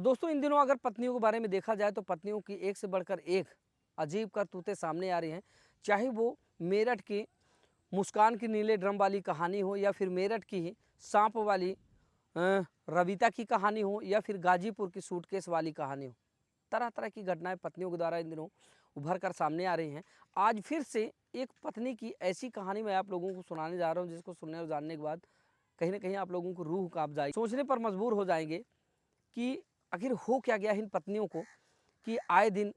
दोस्तों इन दिनों अगर पत्नियों के बारे में देखा जाए तो पत्नियों की एक से बढ़कर एक अजीब करतूतें सामने आ रही हैं। चाहे वो मेरठ की मुस्कान की नीले ड्रम वाली कहानी हो या फिर मेरठ की ही सांप वाली रविता की कहानी हो या फिर गाजीपुर की सूटकेस वाली कहानी हो। तरह तरह की घटनाएं पत्नियों के द्वारा इन दिनों उभर कर सामने आ रही हैं। आज फिर से एक पत्नी की ऐसी कहानी मैं आप लोगों को सुनाने जा रहा हूं, जिसको सुनने और जानने के बाद कहीं ना कहीं आप लोगों को रूह कांप जाएगी, सोचने पर मजबूर हो जाएंगे कि आखिर हो क्या गया इन पत्नियों को कि आए दिन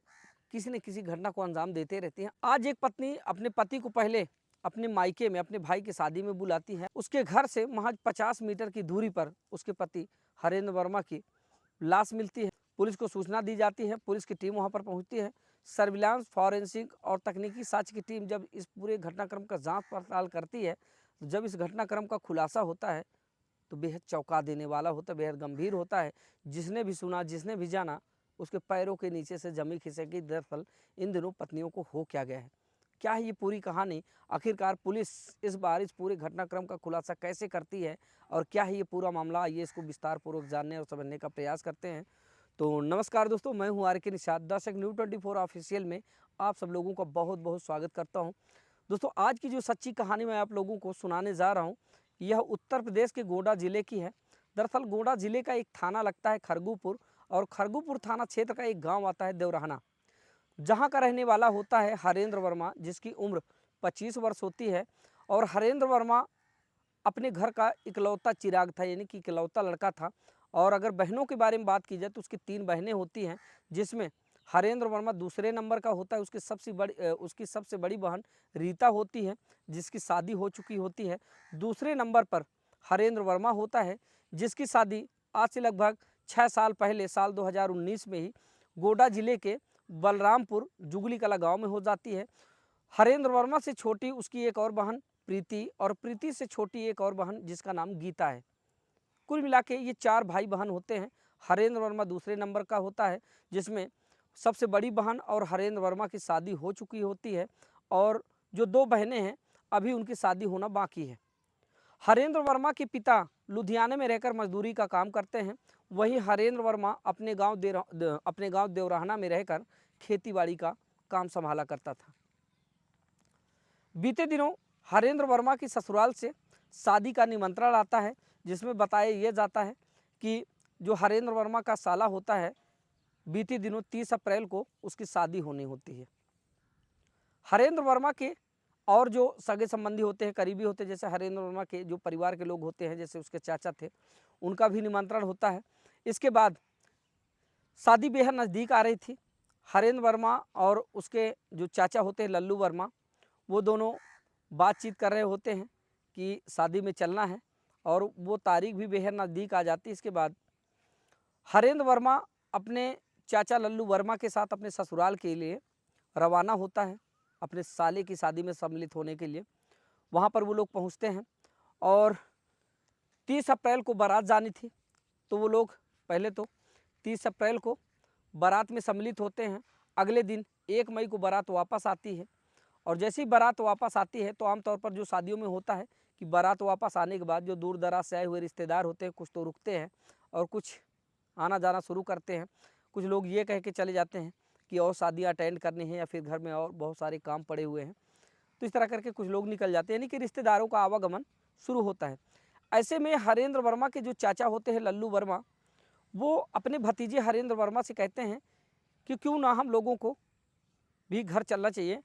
किसी न किसी घटना को अंजाम देते रहती हैं। आज एक पत्नी अपने पति को पहले अपने मायके में अपने भाई की शादी में बुलाती है। उसके घर से महज 50 मीटर की दूरी पर उसके पति हरेंद्र वर्मा की लाश मिलती है। पुलिस को सूचना दी जाती है, पुलिस की टीम वहां पर पहुंचती है। सर्विलांस, फॉरेंसिक और तकनीकी साक्ष्य की टीम जब इस पूरे घटनाक्रम का जांच पड़ताल करती है, तो जब इस घटनाक्रम का खुलासा होता है तो बेहद चौंका देने वाला होता है, बेहद गंभीर होता है। जिसने भी सुना, जिसने भी जाना, उसके पैरों के नीचे से जमी खिसकी। दरअसल इन दिनों पत्नियों को हो क्या गया है, क्या है ये पूरी कहानी, आखिरकार पुलिस इस बार इस पूरे घटनाक्रम का खुलासा कैसे करती है और क्या है ये पूरा मामला, आइए इसको विस्तार पूर्वक जानने और समझने का प्रयास करते हैं। तो नमस्कार दोस्तों, मैं हूं आर के निषाद, दर्शक न्यूज़ 24 ऑफिशियल में आप सब लोगों का बहुत बहुत स्वागत करता हूं। दोस्तों आज की जो सच्ची कहानी मैं आप लोगों को सुनाने जा रहा हूं, यह उत्तर प्रदेश के गोंडा जिले की है। दरअसल गोंडा जिले का एक थाना लगता है खरगूपुर, और खरगूपुर थाना क्षेत्र का एक गांव आता है देवराहना, जहां का रहने वाला होता है हरेंद्र वर्मा, जिसकी उम्र 25 वर्ष होती है। और हरेंद्र वर्मा अपने घर का इकलौता चिराग था, यानी कि इकलौता लड़का था। और अगर बहनों के बारे में बात की जाए तो उसकी 3 बहनें होती हैं, जिसमें हरेंद्र वर्मा दूसरे नंबर का होता है। उसकी सबसे बड़ी बहन रीता होती है, जिसकी शादी हो चुकी होती है। दूसरे नंबर पर हरेंद्र वर्मा होता है, जिसकी शादी आज से लगभग 6 साल पहले साल 2019 में ही गोड्डा जिले के बलरामपुर जुगली कला गांव में हो जाती है। हरेंद्र वर्मा से छोटी उसकी एक और बहन प्रीति, और प्रीति से छोटी एक और बहन जिसका नाम गीता है। कुल मिला के ये 4 भाई बहन होते हैं। हरेंद्र वर्मा दूसरे नंबर का होता है, जिसमें सबसे बड़ी बहन और हरेंद्र वर्मा की शादी हो चुकी होती है, और जो 2 बहनें हैं अभी उनकी शादी होना बाकी है। हरेंद्र वर्मा के पिता लुधियाने में रहकर मजदूरी का काम करते हैं, वहीं हरेंद्र वर्मा अपने गांव देवराहना में रहकर खेतीबाड़ी का काम संभाला करता था। बीते दिनों हरेंद्र वर्मा की ससुराल से शादी का निमंत्रण आता है, जिसमें बताया यह जाता है कि जो हरेंद्र वर्मा का साला होता है, बीते दिनों 30 अप्रैल को उसकी शादी होनी होती है। हरेंद्र वर्मा के और जो सगे संबंधी होते हैं, करीबी होते हैं, जैसे हरेंद्र वर्मा के जो परिवार के लोग होते हैं, जैसे उसके चाचा थे, उनका भी निमंत्रण होता है। इसके बाद शादी बेहद नज़दीक आ रही थी। हरेंद्र वर्मा और उसके जो चाचा होते हैं लल्लू वर्मा, वो दोनों बातचीत कर रहे होते हैं कि शादी में चलना है, और वो तारीख भी बेहद नज़दीक आ जाती है। इसके बाद हरेंद्र वर्मा अपने चाचा लल्लू वर्मा के साथ अपने ससुराल के लिए रवाना होता है, अपने साले की शादी में सम्मिलित होने के लिए। वहाँ पर वो लोग पहुँचते हैं, और 30 अप्रैल को बारात जानी थी, तो वो लोग पहले तो 30 अप्रैल को बारात में सम्मिलित होते हैं। अगले दिन 1 मई को बारात वापस आती है, और जैसे ही बारात वापस आती है तो आमतौर पर जो शादियों में होता है कि बारात वापस आने के बाद जो दूर दराज से आए हुए रिश्तेदार होते हैं, कुछ तो रुकते हैं और कुछ आना जाना शुरू करते हैं। कुछ लोग ये कह के चले जाते हैं कि और शादियाँ अटेंड करनी है, या फिर घर में और बहुत सारे काम पड़े हुए हैं, तो इस तरह करके कुछ लोग निकल जाते हैं, यानी कि रिश्तेदारों का आवागमन शुरू होता है। ऐसे में हरेंद्र वर्मा के जो चाचा होते हैं लल्लू वर्मा, वो अपने भतीजे हरेंद्र वर्मा से कहते हैं कि क्यों ना हम लोगों को भी घर चलना चाहिए,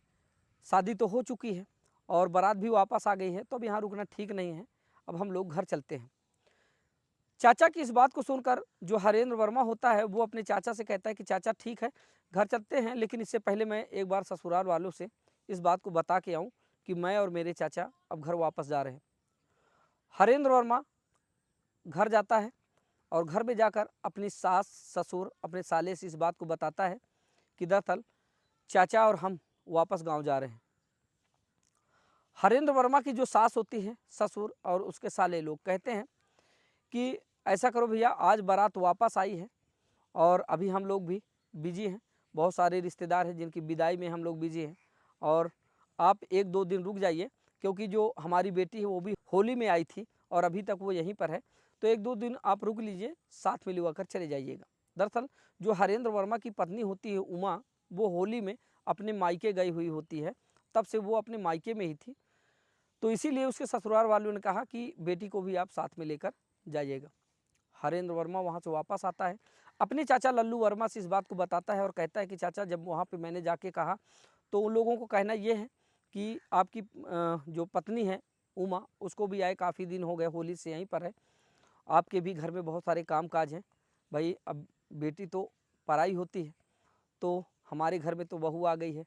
शादी तो हो चुकी है और बारात भी वापस आ गई है, तो अब यहाँ रुकना ठीक नहीं है, अब हम लोग घर चलते हैं। चाचा की इस बात को सुनकर जो हरेंद्र वर्मा होता है, वो अपने चाचा से कहता है कि चाचा ठीक है, घर चलते हैं, लेकिन इससे पहले मैं एक बार ससुराल वालों से इस बात को बता के आऊँ कि मैं और मेरे चाचा अब घर वापस जा रहे हैं। हरेंद्र वर्मा घर जाता है, और घर में जाकर अपनी सास ससुर अपने साले से इस बात को बताता है कि दरअसल चाचा और हम वापस गांव जा रहे हैं। हरेंद्र वर्मा की जो सास होती है, ससुर और उसके साले लोग कहते हैं कि ऐसा करो भैया, आज बारात वापस आई है और अभी हम लोग भी बिजी हैं, बहुत सारे रिश्तेदार हैं जिनकी विदाई में हम लोग बिजी हैं, और आप 1-2 दिन रुक जाइए, क्योंकि जो हमारी बेटी है वो भी होली में आई थी और अभी तक वो यहीं पर है, तो 1-2 दिन आप रुक लीजिए, साथ में लिवा कर चले जाइएगा। दरअसल जो हरेंद्र वर्मा की पत्नी होती है उमा, वो होली में अपने मायके गई हुई होती है, तब से वो अपने मायके में ही थी। तो इसीलिए उसके ससुराल वालों ने कहा कि बेटी को भी आप साथ में लेकर जाइएगा। हरेंद्र वर्मा वहाँ से वापस आता है, अपने चाचा लल्लू वर्मा से इस बात को बताता है और कहता है कि चाचा, जब वहाँ पे मैंने जाके कहा तो उन लोगों को कहना ये है कि आपकी जो पत्नी है उमा, उसको भी आए काफ़ी दिन हो गए, होली से यहीं पर है, आपके भी घर में बहुत सारे काम काज हैं भाई, अब बेटी तो पराई होती है, तो हमारे घर में तो बहू आ गई है,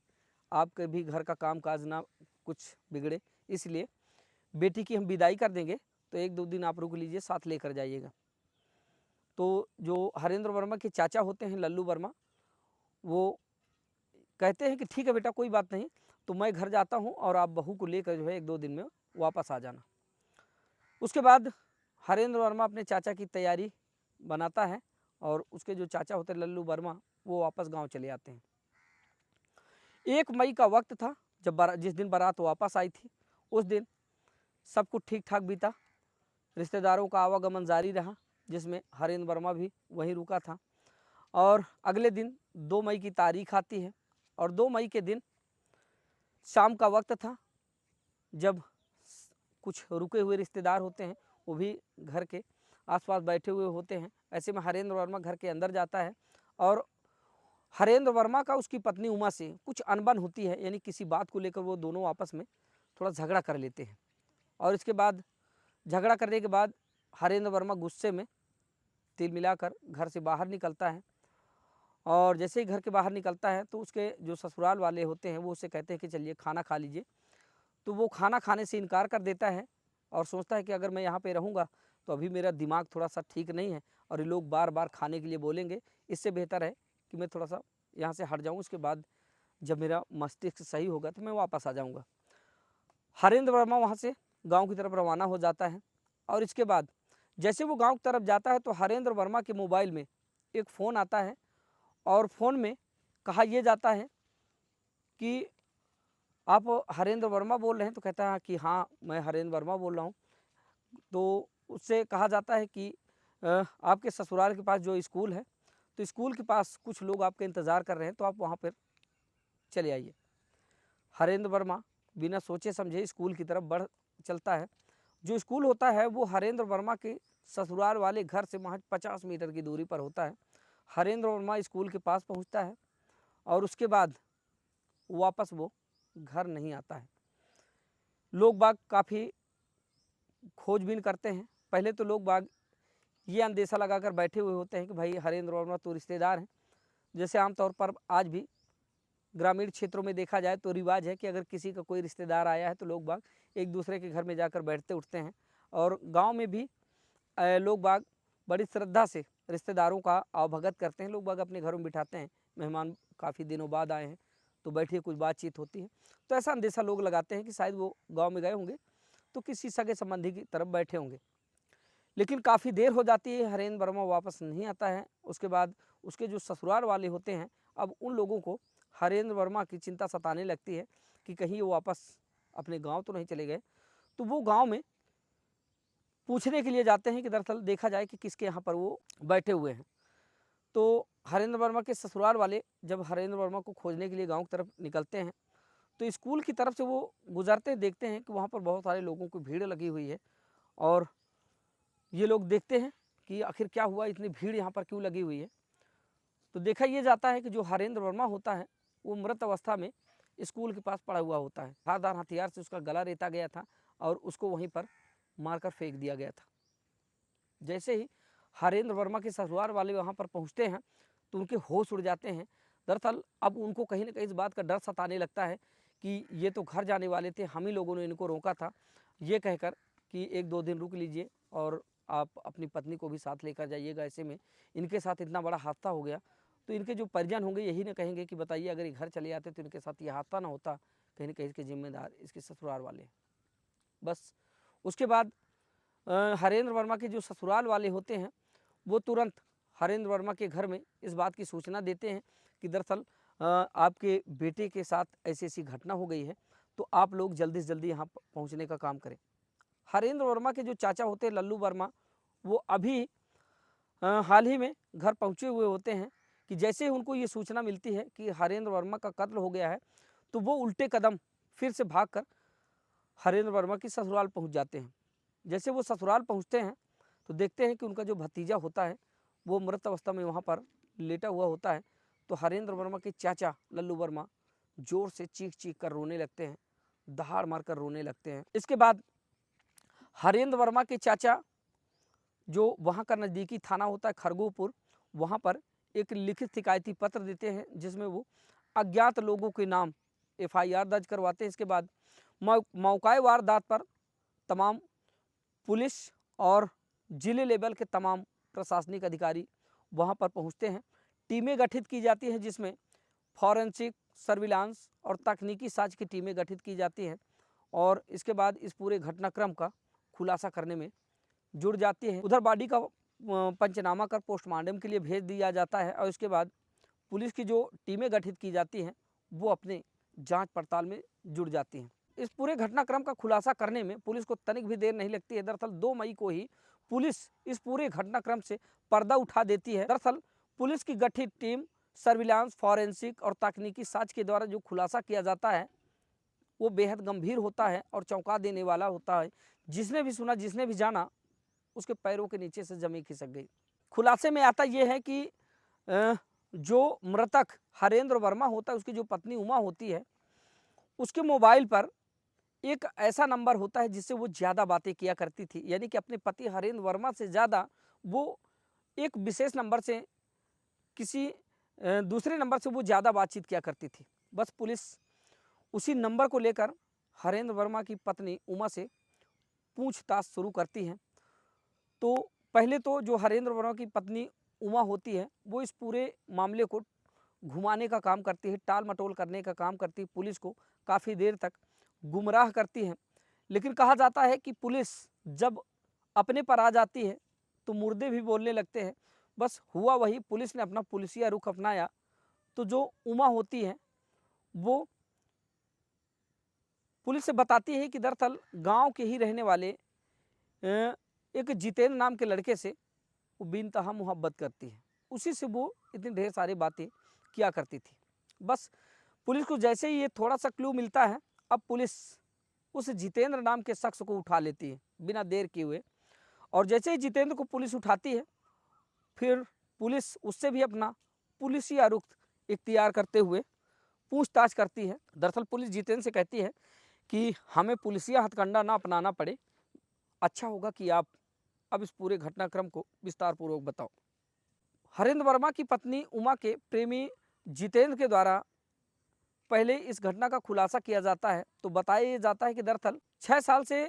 आपके भी घर का काम काज ना कुछ बिगड़े, इसलिए बेटी की हम विदाई कर देंगे, तो 1-2 दिन आप रुक लीजिए, साथ लेकर जाइएगा। तो जो हरेंद्र वर्मा के चाचा होते हैं लल्लू वर्मा, वो कहते हैं कि ठीक है बेटा, कोई बात नहीं, तो मैं घर जाता हूँ और आप बहू को लेकर जो है 1-2 दिन में वापस आ जाना। उसके बाद हरेंद्र वर्मा अपने चाचा की तैयारी बनाता है और उसके जो चाचा होते हैं लल्लू वर्मा, वो वापस गांव चले आते हैं। 1 मई का वक्त था, जब जिस दिन बारात वापस आई थी, उस दिन सब कुछ ठीक ठाक बीता, रिश्तेदारों का आवागमन जारी रहा, जिसमें हरेंद्र वर्मा भी वहीं रुका था। और अगले दिन 2 मई की तारीख आती है और 2 मई के दिन शाम का वक्त था, जब कुछ रुके हुए रिश्तेदार होते हैं वो भी घर के आसपास बैठे हुए होते हैं। ऐसे में हरेंद्र वर्मा घर के अंदर जाता है और हरेंद्र वर्मा का उसकी पत्नी उमा से कुछ अनबन होती है, यानी किसी बात को लेकर वो दोनों आपस में थोड़ा झगड़ा कर लेते हैं। और इसके बाद झगड़ा करने के बाद हरेंद्र वर्मा गुस्से में तिल मिलाकर घर से बाहर निकलता है और जैसे ही घर के बाहर निकलता है तो उसके जो ससुराल वाले होते हैं वो उसे कहते हैं कि चलिए खाना खा लीजिए। तो वो खाना खाने से इनकार कर देता है और सोचता है कि अगर मैं यहाँ पे रहूँगा तो अभी मेरा दिमाग थोड़ा सा ठीक नहीं है और ये लोग बार बार खाने के लिए बोलेंगे, इससे बेहतर है कि मैं थोड़ा सा यहाँ से हट जाऊँ, उसके बाद जब मेरा मस्तिष्क सही होगा तो मैं वापस आ जाऊँगा। हरेंद्र वर्मा वहाँ से गाँव की तरफ रवाना हो जाता है और इसके बाद जैसे वो गाँव की तरफ जाता है तो हरेंद्र वर्मा के मोबाइल में एक फ़ोन आता है और फ़ोन में कहा यह जाता है कि आप हरेंद्र वर्मा बोल रहे हैं? तो कहता है कि हाँ, मैं हरेंद्र वर्मा बोल रहा हूँ। तो उससे कहा जाता है कि आपके ससुराल के पास जो स्कूल है, तो स्कूल के पास कुछ लोग आपका इंतज़ार कर रहे हैं, तो आप वहाँ पर चले आइए। हरेंद्र वर्मा बिना सोचे समझे स्कूल की तरफ बढ़ चलता है। जो स्कूल होता है वो हरेंद्र वर्मा के ससुराल वाले घर से महज 50 मीटर की दूरी पर होता है। हरेंद्र वर्मा स्कूल के पास पहुँचता है और उसके बाद वापस वो घर नहीं आता है। लोग बाग काफ़ी खोजबीन करते हैं। पहले तो लोग बाग ये अंदेशा लगाकर बैठे हुए होते हैं कि भाई हरेंद्र वर्मा तो रिश्तेदार हैं। जैसे आमतौर पर आज भी ग्रामीण क्षेत्रों में देखा जाए तो रिवाज है कि अगर किसी का कोई रिश्तेदार आया है तो लोग बाग एक दूसरे के घर में जाकर बैठते उठते हैं। और गांव में भी लोग बाग बड़ी श्रद्धा से रिश्तेदारों का आवभगत करते हैं। लोग बाग अपने घरों में बिठाते हैं, मेहमान काफ़ी दिनों बाद आए हैं तो बैठिए, कुछ बातचीत होती है। तो ऐसा अंदेशा लोग लगाते हैं कि शायद वो गाँव में गए होंगे तो किसी सगे संबंधी की तरफ बैठे होंगे। लेकिन काफ़ी देर हो जाती है, हरेंद्र वर्मा वापस नहीं आता है। उसके बाद उसके जो ससुराल वाले होते हैं, अब उन लोगों को हरेंद्र वर्मा की चिंता सताने लगती है कि कहीं वो वापस अपने गांव तो नहीं चले गए। तो वो गांव में पूछने के लिए जाते हैं कि दरअसल देखा जाए कि किसके यहाँ पर वो बैठे हुए हैं। तो हरेंद्र वर्मा के ससुराल वाले जब हरेंद्र वर्मा को खोजने के लिए गाँव की तरफ निकलते हैं तो स्कूल की तरफ से वो गुजरते देखते हैं कि वहाँ पर बहुत सारे लोगों की भीड़ लगी हुई है। और ये लोग देखते हैं कि आखिर क्या हुआ, इतनी भीड़ यहाँ पर क्यों लगी हुई है। तो देखा ये जाता है कि जो हरेंद्र वर्मा होता है वो मृत अवस्था में स्कूल के पास पड़ा हुआ होता है। धारदार हथियार से उसका गला रेता गया था और उसको वहीं पर मारकर फेंक दिया गया था। जैसे ही हरेंद्र वर्मा के ससुराल वाले वहाँ पर पहुँचते हैं तो उनके होश उड़ जाते हैं। दरअसल अब उनको कहीं ना कहीं इस बात का डर सताने लगता है कि ये तो घर जाने वाले थे, हम ही लोगों ने इनको रोका था। ये कहकर कि 1-2 दिन रुक लीजिए और आप अपनी पत्नी को भी साथ लेकर जाइएगा। ऐसे में इनके साथ इतना बड़ा हादसा हो गया तो इनके जो परिजन होंगे यही ना कहेंगे कि बताइए अगर ये घर चले आते तो इनके साथ ये हादसा ना होता। कहीं ना कहीं इसके जिम्मेदार इसके ससुराल वाले। बस उसके बाद हरेंद्र वर्मा के जो ससुराल वाले होते हैं वो तुरंत हरेंद्र वर्मा के घर में इस बात की सूचना देते हैं कि दरअसल आपके बेटे के साथ ऐसी ऐसी घटना हो गई है, तो आप लोग जल्दी से जल्दी यहाँ पहुँचने का काम करें। हरेंद्र वर्मा के जो चाचा होते हैं लल्लू वर्मा, वो अभी हाल ही में घर पहुंचे हुए होते हैं कि जैसे ही उनको ये सूचना मिलती है कि हरेंद्र वर्मा का कत्ल हो गया है, तो वो उल्टे कदम फिर से भागकर हरेंद्र वर्मा की ससुराल पहुंच जाते हैं। जैसे वो ससुराल पहुंचते हैं तो देखते हैं कि उनका जो भतीजा होता है वो मृत अवस्था में वहाँ पर लेटा हुआ होता है। तो हरेंद्र वर्मा के चाचा लल्लू वर्मा जोर से चीख चीख कर रोने लगते हैं, दहाड़ मारकर रोने लगते हैं। इसके बाद हरेंद्र वर्मा के चाचा जो वहाँ का नज़दीकी थाना होता है खरगोपुर, वहाँ पर एक लिखित शिकायती पत्र देते हैं जिसमें वो अज्ञात लोगों के नाम एफआईआर दर्ज करवाते हैं। इसके बाद मौका वारदात पर तमाम पुलिस और जिले लेवल के तमाम प्रशासनिक अधिकारी वहाँ पर पहुँचते हैं। टीमें गठित की जाती हैं जिसमें फॉरेंसिक, सर्विलांस और तकनीकी साज की टीमें गठित की जाती हैं और इसके बाद इस पूरे घटनाक्रम का खुलासा करने में जुड़ जाती है। उधर बॉडी का पंचनामा कर पोस्टमार्टम के लिए भेज दिया जाता है और इसके बाद पुलिस की जो टीमें गठित की जाती हैं वो अपने जांच पड़ताल में जुड़ जाती हैं। इस पूरे घटनाक्रम का खुलासा करने में पुलिस को तनिक भी देर नहीं लगती है। दरअसल 2 मई को ही पुलिस इस पूरे घटनाक्रम से पर्दा उठा देती है। दरअसल पुलिस की गठित टीम सर्विलांस, फॉरेंसिक और तकनीकी साज के द्वारा जो खुलासा किया जाता है वो बेहद गंभीर होता है और चौंका देने वाला होता है। जिसने भी सुना, जिसने भी जाना, उसके पैरों के नीचे से जमीन खिसक गई। खुलासे में आता यह है कि जो मृतक हरेंद्र वर्मा होता है उसकी जो पत्नी उमा होती है उसके मोबाइल पर एक ऐसा नंबर होता है जिससे वो ज़्यादा बातें किया करती थी, यानी कि अपने पति हरेंद्र वर्मा से ज़्यादा वो एक विशेष नंबर से किसी दूसरे नंबर से वो ज़्यादा बातचीत किया करती थी। बस पुलिस उसी नंबर को लेकर हरेंद्र वर्मा की पत्नी उमा से पूछताछ शुरू करती है। तो पहले तो जो हरेंद्र वर्मा की पत्नी उमा होती है वो इस पूरे मामले को घुमाने का काम करती है, टाल मटोल करने का काम करती है, पुलिस को काफ़ी देर तक गुमराह करती है। लेकिन कहा जाता है कि पुलिस जब अपने पर आ जाती है तो मुर्दे भी बोलने लगते हैं। बस हुआ वही, पुलिस ने अपना पुलिसिया रुख अपनाया। तो जो उमा होती है वो पुलिस से बताती है कि दरअसल गांव के ही रहने वाले एक जितेंद्र नाम के लड़के से वो बेइंतहा मोहब्बत करती है, उसी से वो इतनी ढेर सारी बातें किया करती थी। बस पुलिस को जैसे ही ये थोड़ा सा क्लू मिलता है, अब पुलिस उस जितेंद्र नाम के शख्स को उठा लेती है बिना देर किए हुए। और जैसे ही जितेंद्र को पुलिस उठाती है फिर पुलिस उससे भी अपना पुलिसिया रुख इख्तियार करते हुए पूछताछ करती है। दरअसल पुलिस जितेंद्र से कहती है कि हमें पुलिसिया हथकंडा ना अपनाना पड़े, अच्छा होगा कि आप अब इस पूरे घटनाक्रम को विस्तार पूर्वक बताओ। हरेंद्र वर्मा की पत्नी उमा के प्रेमी जितेंद्र के द्वारा पहले इस घटना का खुलासा किया जाता है। तो बताया जाता है कि दरअसल 6 साल से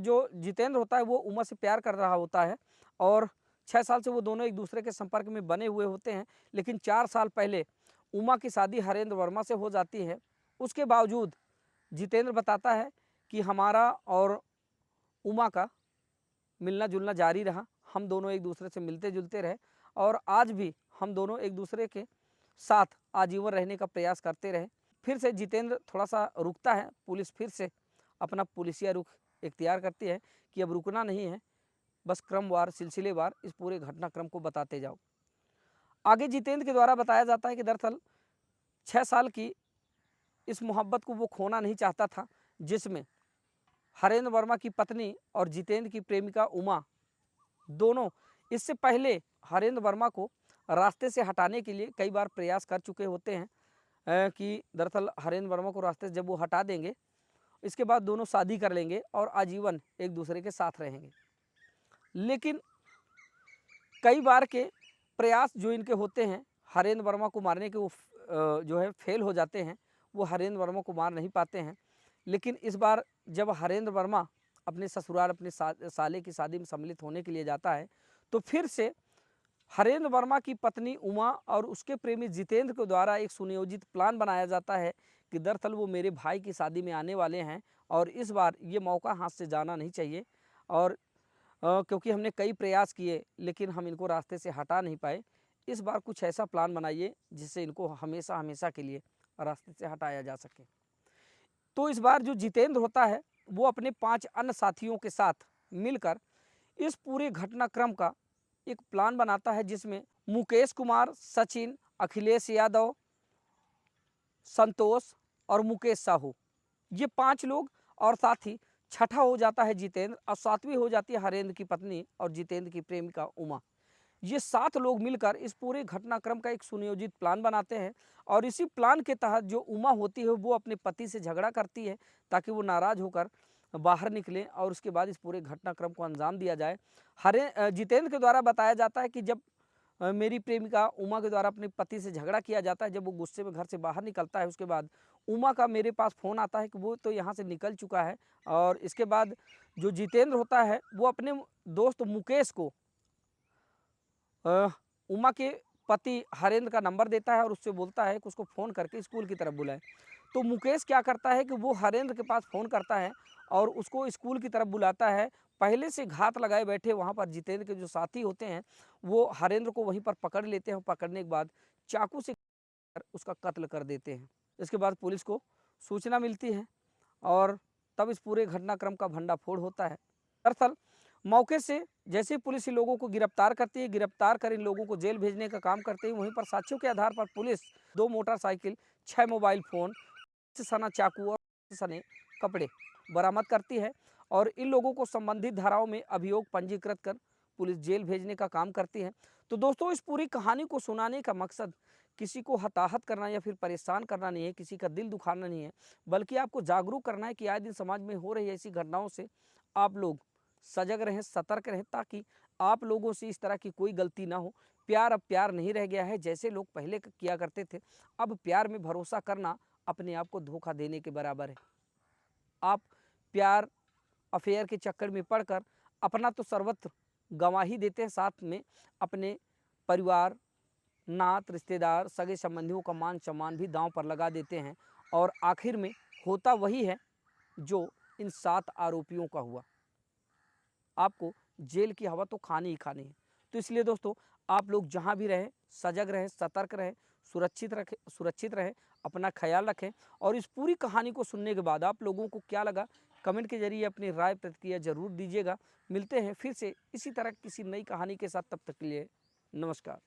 जो जितेंद्र होता है वो उमा से प्यार कर रहा होता है और 6 साल से वो दोनों एक दूसरे के संपर्क में बने हुए होते हैं। लेकिन 4 साल पहले उमा की शादी हरेंद्र वर्मा से हो जाती है। उसके बावजूद जितेंद्र बताता है कि हमारा और उमा का मिलना जुलना जारी रहा, हम दोनों एक दूसरे से मिलते जुलते रहे और आज भी हम दोनों एक दूसरे के साथ आजीवन रहने का प्रयास करते रहे। फिर से जितेंद्र थोड़ा सा रुकता है, पुलिस फिर से अपना पुलिसिया रुख इख्तियार करती है कि अब रुकना नहीं है, बस क्रमवार सिलसिलेवार इस पूरे घटनाक्रम को बताते जाओ। आगे जितेंद्र के द्वारा बताया जाता है कि दरअसल 6 साल की इस मोहब्बत को वो खोना नहीं चाहता था, जिसमें हरेंद्र वर्मा की पत्नी और जितेंद्र की प्रेमिका उमा दोनों इससे पहले हरेंद्र वर्मा को रास्ते से हटाने के लिए कई बार प्रयास कर चुके होते हैं कि दरअसल हरेंद्र वर्मा को रास्ते से जब वो हटा देंगे इसके बाद दोनों शादी कर लेंगे और आजीवन एक दूसरे के साथ रहेंगे। लेकिन कई बार के प्रयास जो इनके होते हैं हरेंद्र वर्मा को मारने के, वो जो है फेल हो जाते हैं, वो हरेंद्र वर्मा को मार नहीं पाते हैं। लेकिन इस बार जब हरेंद्र वर्मा अपने ससुराल अपने साले की शादी में सम्मिलित होने के लिए जाता है तो फिर से हरेंद्र वर्मा की पत्नी उमा और उसके प्रेमी जितेंद्र के द्वारा एक सुनियोजित प्लान बनाया जाता है कि दरअसल वो मेरे भाई की शादी में आने वाले हैं और इस बार ये मौका हाथ से जाना नहीं चाहिए। और क्योंकि हमने कई प्रयास किए लेकिन हम इनको रास्ते से हटा नहीं पाए, इस बार कुछ ऐसा प्लान बनाइए जिससे इनको हमेशा हमेशा के लिए रास्ते से हटाया जा सके। तो इस बार जो जितेंद्र होता है वो अपने 5 अन्य साथियों के साथ मिलकर इस पूरे घटनाक्रम का एक प्लान बनाता है जिसमें मुकेश कुमार, सचिन, अखिलेश यादव, संतोष और मुकेश साहू, ये 5 लोग, और साथ ही छठा हो जाता है जितेंद्र, और सातवीं हो जाती है हरेंद्र की पत्नी और जितेंद्र की प्रेमिका उमा। ये 7 लोग मिलकर इस पूरे घटनाक्रम का एक सुनियोजित प्लान बनाते हैं, और इसी प्लान के तहत जो उमा होती है वो अपने पति से झगड़ा करती है ताकि वो नाराज होकर बाहर निकले, और उसके बाद इस पूरे घटनाक्रम को अंजाम दिया जाए। जितेंद्र के द्वारा बताया जाता है कि जब मेरी प्रेमिका उमा के द्वारा अपने पति से झगड़ा किया जाता है, जब वो गुस्से में घर से बाहर निकलता है, उसके बाद उमा का मेरे पास फ़ोन आता है कि वो तो यहाँ से निकल चुका है। और इसके बाद जो जितेंद्र होता है वो अपने दोस्त मुकेश को उमा के पति हरेंद्र का नंबर देता है और उससे बोलता है कि उसको फ़ोन करके स्कूल की तरफ बुलाए। तो मुकेश क्या करता है कि वो हरेंद्र के पास फ़ोन करता है और उसको स्कूल की तरफ बुलाता है। पहले से घात लगाए बैठे वहाँ पर जितेंद्र के जो साथी होते हैं वो हरेंद्र को वहीं पर पकड़ लेते हैं, पकड़ने के बाद चाकू से उसका कत्ल कर देते हैं। इसके बाद पुलिस को सूचना मिलती है और तब इस पूरे घटनाक्रम का भंडाफोड़ होता है। दरअसल मौके से जैसे ही पुलिस इन लोगों को गिरफ्तार करती है, गिरफ्तार कर इन लोगों को जेल भेजने का काम करते हैं, वहीं पर साक्ष्यों के आधार पर पुलिस 2 मोटरसाइकिल, 6 मोबाइल फ़ोन, सना चाकू और सने कपड़े बरामद करती है, और इन लोगों को संबंधित धाराओं में अभियोग पंजीकृत कर पुलिस जेल भेजने का काम करती है। तो दोस्तों, इस पूरी कहानी को सुनाने का मकसद किसी को हताहत करना या फिर परेशान करना नहीं है, किसी का दिल दुखाना नहीं है, बल्कि आपको जागरूक करना है कि आए दिन समाज में हो रही ऐसी घटनाओं से आप लोग सजग रहें, सतर्क रहें, ताकि आप लोगों से इस तरह की कोई गलती ना हो। प्यार अब प्यार नहीं रह गया है जैसे लोग पहले किया करते थे। अब प्यार में भरोसा करना अपने आप को धोखा देने के बराबर है। आप प्यार अफेयर के चक्कर में पड़कर अपना तो सर्वत्र गंवा ही देते हैं, साथ में अपने परिवार, नात, रिश्तेदार, सगे संबंधियों का मान सम्मान भी दांव पर लगा देते हैं, और आखिर में होता वही है जो इन 7 आरोपियों का हुआ। आपको जेल की हवा तो खानी ही खानी है। तो इसलिए दोस्तों, आप लोग जहाँ भी रहें सजग रहें, सतर्क रहें, सुरक्षित रहें, अपना ख्याल रखें। और इस पूरी कहानी को सुनने के बाद आप लोगों को क्या लगा, कमेंट के जरिए अपनी राय प्रतिक्रिया जरूर दीजिएगा। मिलते हैं फिर से इसी तरह किसी नई कहानी के साथ, तब तक के लिए नमस्कार।